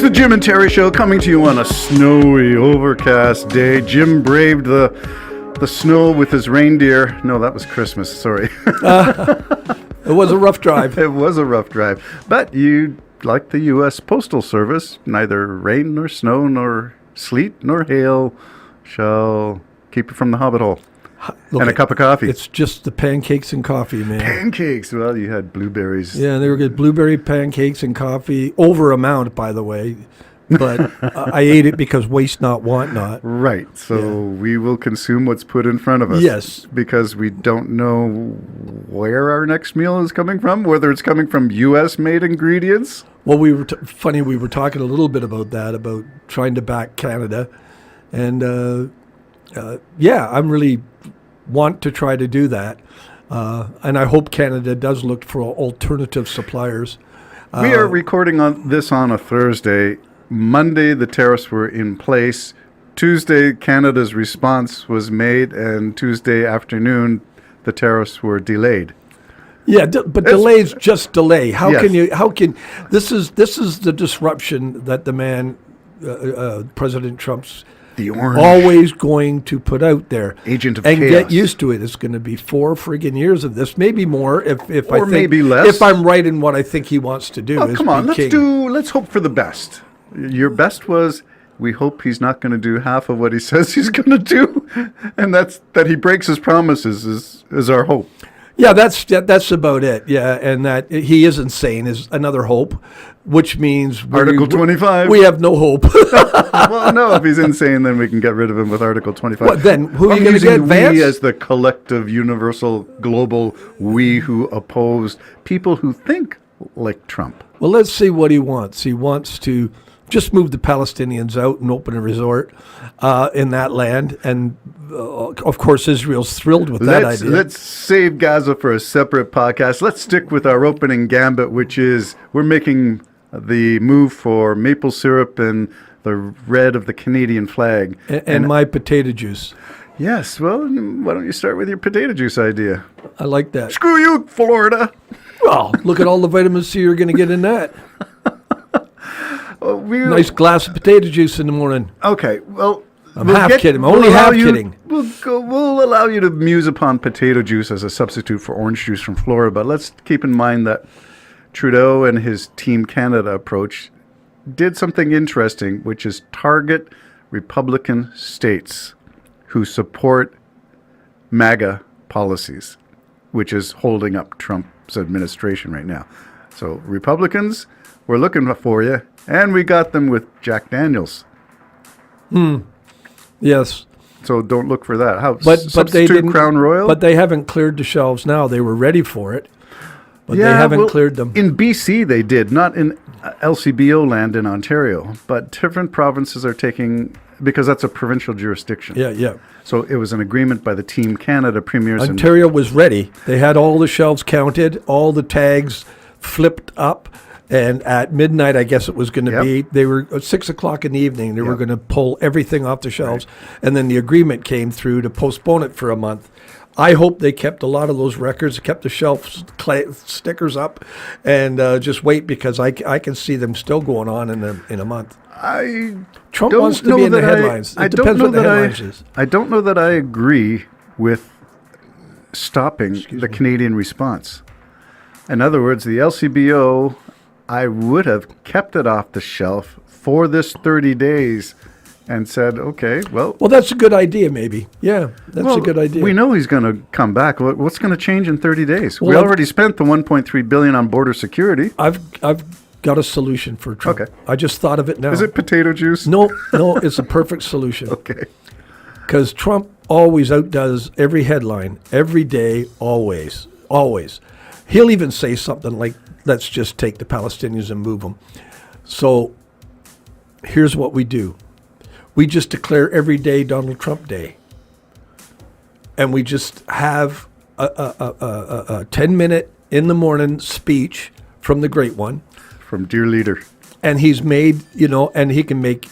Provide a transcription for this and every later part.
It's the Jim and Terry Show coming to you on a snowy, overcast day. Jim braved the snow with his reindeer. No, that was Christmas, sorry. It was a rough drive. It was a rough drive. But you, like the U.S. Postal Service, neither rain nor snow nor sleet nor hail shall keep you from the hobbit hole. Look, and a cup of coffee. It's just the pancakes and coffee, man. Pancakes. Well, you had blueberries. Yeah, they were good. Blueberry pancakes and coffee. Over amount, by the way. But I ate it because waste not, want not. Right. So we will consume what's put in front of us. Yes. Because we don't know where our next meal is coming from, whether it's coming from U.S.-made ingredients. Well, we were talking a little bit about that, about trying to back Canada. And, I'm really want to try to do that. And I hope Canada does look for alternative suppliers. We are recording on a Thursday. Monday, the tariffs were in place. Tuesday, Canada's response was made, and Tuesday afternoon, the tariffs were delayed. Yeah, but delays just delay. How Yes. can this is the disruption that the man, President Trump's The orange always going to put out there. agent of and chaos. get used to it. It's going to be 4 friggin' years of this, maybe more if Or I think, maybe less. if I'm right in what I think he wants to do. Oh, is come on, be king. let's hope for the best. Your best was, we hope he's not going to do half of what he says he's going to do, and that he breaks his promises is our hope. Yeah, that's about it. Yeah, and that he is insane is another hope, which means Article 25. We have no hope. Well, no, if he's insane, then we can get rid of him with Article 25. What, then who are you I'm going to using get? Vance? we as the collective, universal, global we who oppose people who think like Trump. Well, let's see what he wants. He wants to just move the Palestinians out and open a resort in that land. And, of course, Israel's thrilled with that idea. Let's save Gaza for a separate podcast. Let's stick with our opening gambit, which is we're making the move for maple syrup and the red of the Canadian flag. And my potato juice. Yes, well, why don't you start with your potato juice idea? I like that. Screw you, Florida. Well, look at all the vitamin C you're going to get in that. Nice glass of potato juice in the morning. Okay, well, I'm kidding. I'm only half kidding. We'll allow you to muse upon potato juice as a substitute for orange juice from Florida, but let's keep in mind that Trudeau and his Team Canada approach did something interesting, which is target Republican states who support MAGA policies, which is holding up Trump's administration right now. So Republicans, we're looking for you, and we got them with Jack Daniels. Yes. So don't look for that. How? But they didn't. Crown Royal? But they haven't cleared the shelves now. They were ready for it, but they haven't cleared them. In BC, they did, not in LCBO land in Ontario, but different provinces are taking, because that's a provincial jurisdiction. Yeah. So it was an agreement by the Team Canada premiers. Ontario was ready. They had all the shelves counted, all the tags flipped up, and at midnight, I guess it was going to be, they were at 6 o'clock in the evening, they were going to pull everything off the shelves, and then the agreement came through to postpone it for a month. I hope they kept a lot of those records, kept the shelf stickers up, and just wait, because I can see them still going on in a month. Trump wants to be in the headlines. It depends what the headlines is. I don't know that I agree with stopping the Canadian response. In other words, the LCBO, I would have kept it off the shelf for this 30 days and said, okay, well, that's a good idea, maybe. Yeah, that's a good idea. We know he's going to come back. What's going to change in 30 days? Well, we already spent the $1.3 billion on border security. I've got a solution for Trump. Okay. I just thought of it now. Is it potato juice? No, it's a perfect solution. Okay. Because Trump always outdoes every headline, every day, always. He'll even say something like, let's just take the Palestinians and move them. So here's what we do. We just declare every day Donald Trump Day. And we just have a 10-minute in the morning speech from the great one. From Dear Leader. And he's made, and he can make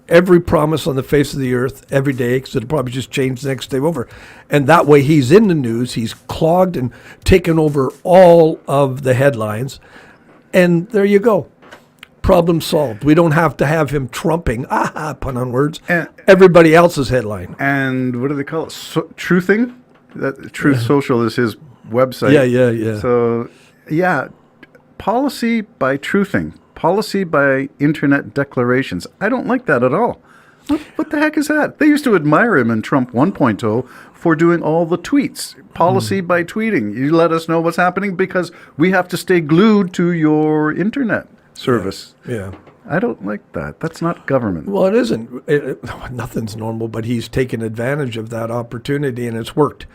every promise on the face of the earth every day, because it'll probably just change the next day over. And that way he's in the news. He's clogged and taken over all of the headlines. And there you go. Problem solved. We don't have to have him trumping, pun on words, And- everybody else's headline. And what do they call it? Truthing? Truth Social is his website. Yeah. So, yeah, policy by truthing, policy by internet declarations. I don't like that at all. What the heck is that? They used to admire him in Trump 1.0 for doing all the tweets, policy by tweeting. You let us know what's happening because we have to stay glued to your internet service. Yeah. I don't like that. That's not government. Well, it isn't. Nothing's normal, but he's taken advantage of that opportunity, and it's worked.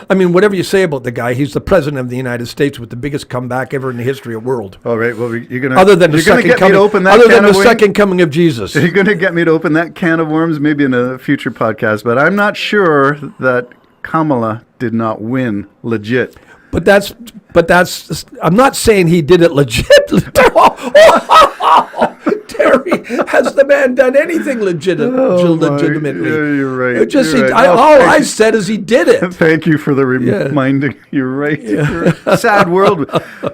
I mean, whatever you say about the guy, he's the president of the United States with the biggest comeback ever in the history of the world. All right. Well, you're gonna Other than the you're gonna second get coming, me to open that other can than of the worms? second coming of Jesus. You're going to get me to open that can of worms maybe in a future podcast, but I'm not sure that Kamala did not win legit. But that's. I'm not saying he did it legit. Terry, has the man done anything legitimately? Yeah, you're right. It just, You're right. all I said is he did it. Thank you for the reminding. You're right. You're a sad world.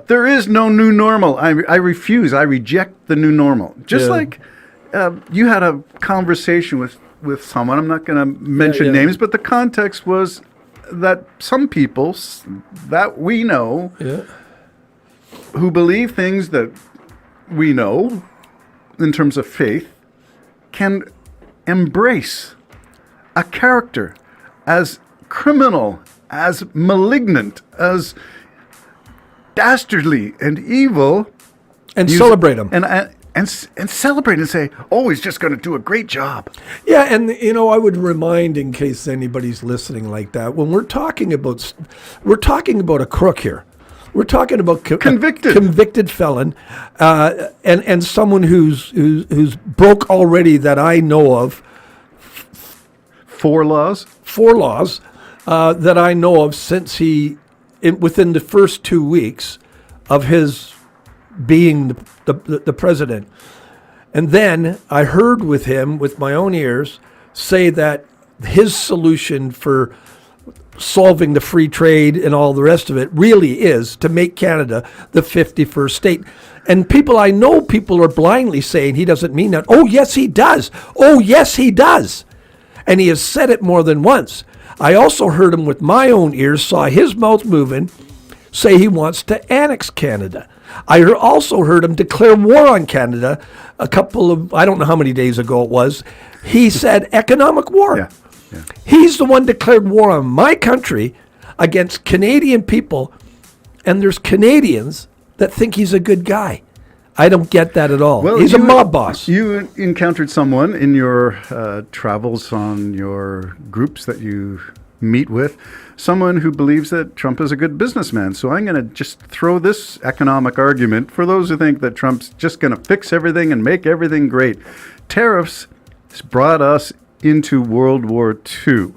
There is no new normal. I refuse. I reject the new normal. Just like you had a conversation with someone. I'm not going to mention names, but the context was that some people that we know who believe things that we know in terms of faith can embrace a character as criminal, as malignant, as dastardly and evil, and celebrate him. And celebrate and say, "Oh, he's just going to do a great job." Yeah, and I would remind, in case anybody's listening like that, when we're talking about a crook here. We're talking about convicted felon, and someone who's broke already that I know of. Four laws that I know of since within the first 2 weeks of his being the president. And then I heard with my own ears, say that his solution for solving the free trade and all the rest of it really is to make Canada the 51st state. And people are blindly saying he doesn't mean that. Oh, yes, he does. Oh, yes, he does. And he has said it more than once. I also heard him with my own ears, saw his mouth moving, say he wants to annex Canada. I also heard him declare war on Canada I don't know how many days ago it was. He said economic war. Yeah. He's the one declared war on my country against Canadian people, and there's Canadians that think he's a good guy. I don't get that at all. Well, he's a mob boss. You encountered someone in your travels on your groups that you meet with, someone who believes that Trump is a good businessman. So I'm going to just throw this economic argument for those who think that Trump's just going to fix everything and make everything great. Tariffs brought us into World War II.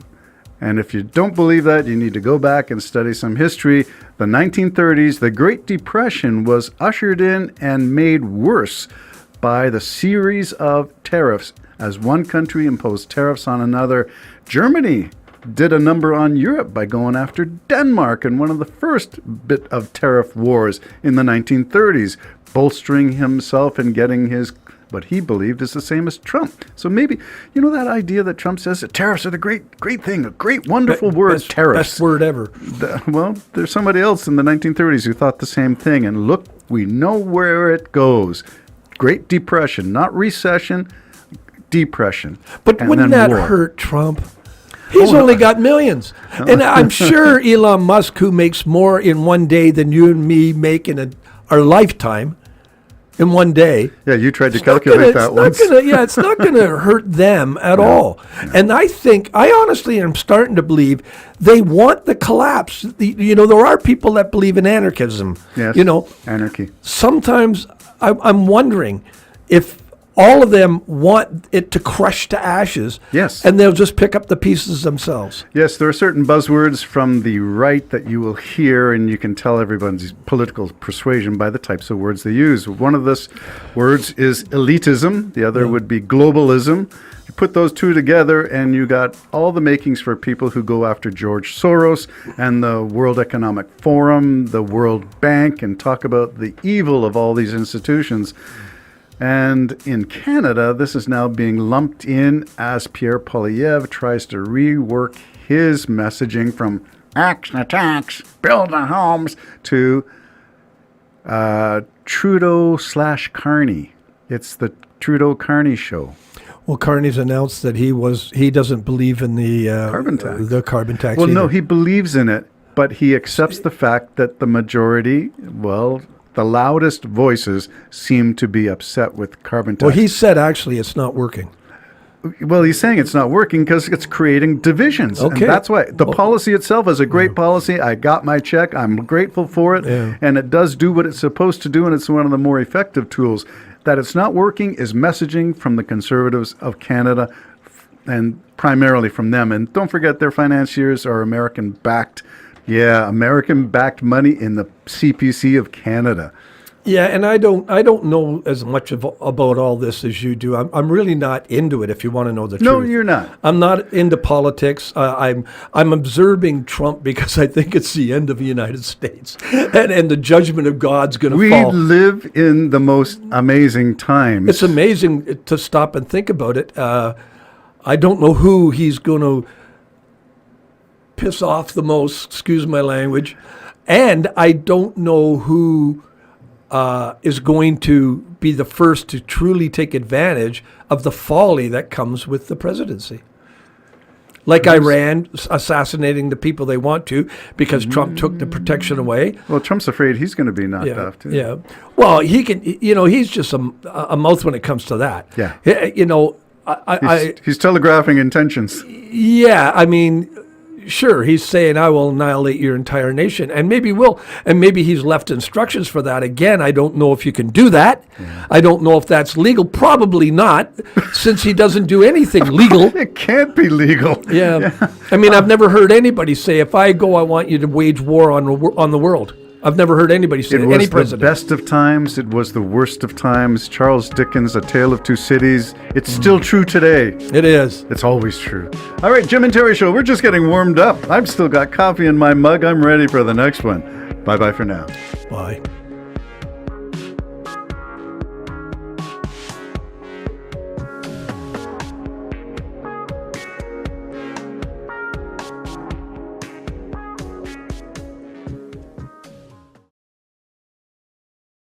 And if you don't believe that, you need to go back and study some history. The 1930s, the Great Depression was ushered in and made worse by the series of tariffs. As one country imposed tariffs on another, Germany did a number on Europe by going after Denmark in one of the first bit of tariff wars in the 1930s, bolstering himself and getting his what he believed is the same as Trump. So maybe, that idea that Trump says that tariffs are the great thing, a great, wonderful word, tariffs. Best word ever. Well, there's somebody else in the 1930s who thought the same thing. And look, we know where it goes. Great Depression, not recession, depression. But wouldn't that hurt Trump? He's only got millions. And I'm sure Elon Musk, who makes more in one day than you and me make in our lifetime, in one day. Yeah, you tried to calculate that once. It's not going to hurt them at all. No. And I honestly am starting to believe they want the collapse. There are people that believe in anarchism. Yes, anarchy. Sometimes I'm wondering if all of them want it to crush to ashes. Yes. And they'll just pick up the pieces themselves. Yes, there are certain buzzwords from the right that you will hear, and you can tell everyone's political persuasion by the types of words they use. One of those words is elitism. The other would be globalism. You put those two together, and you got all the makings for people who go after George Soros and the World Economic Forum, the World Bank, and talk about the evil of all these institutions. And in Canada, this is now being lumped in as Pierre Poilievre tries to rework his messaging from action attacks, build the homes, to Trudeau/Carney. It's the Trudeau-Carney show. Well, Carney's announced that he doesn't believe in the Carbon tax. The carbon tax. Well, either. no, he believes in it, but he accepts the fact that the majority, well, the loudest voices seem to be upset with carbon tax. Well, he said actually it's not working. Well, he's saying it's not working because it's creating divisions. Okay. And that's why the policy itself is a great policy. I got my check. I'm grateful for it. Yeah. And it does do what it's supposed to do, and it's one of the more effective tools. That it's not working is messaging from the Conservatives of Canada, and primarily from them. And don't forget, their financiers are American-backed. Yeah, American-backed money in the CPC of Canada. Yeah, and I don't know as much about all this as you do. I'm really not into it. If you want to know the truth, No, you're not. I'm not into politics. I'm observing Trump because I think it's the end of the United States, and the judgment of God's going to fall. We live in the most amazing times. It's amazing to stop and think about it. I don't know who he's going to piss off the most. Excuse my language, and I don't know who is going to be the first to truly take advantage of the folly that comes with the presidency. Like Iran assassinating the people they want to because Trump took the protection away. Well, Trump's afraid he's going to be knocked off, too. Yeah. Well, he can, he's just a mouth when it comes to that. Yeah. He's telegraphing intentions. Yeah, I mean, sure, he's saying, I will annihilate your entire nation. And maybe will. And maybe he's left instructions for that. Again, I don't know if you can do that. Yeah. I don't know if that's legal. Probably not, since he doesn't do anything legal. It can't be legal. Yeah. I mean, I've never heard anybody say, if I go, I want you to wage war on the world. I've never heard anybody say that. Any president. It was the best of times. It was the worst of times. Charles Dickens' A Tale of Two Cities. It's still true today. It is. It's always true. All right, Jim and Terry Show. We're just getting warmed up. I've still got coffee in my mug. I'm ready for the next one. Bye-bye for now. Bye.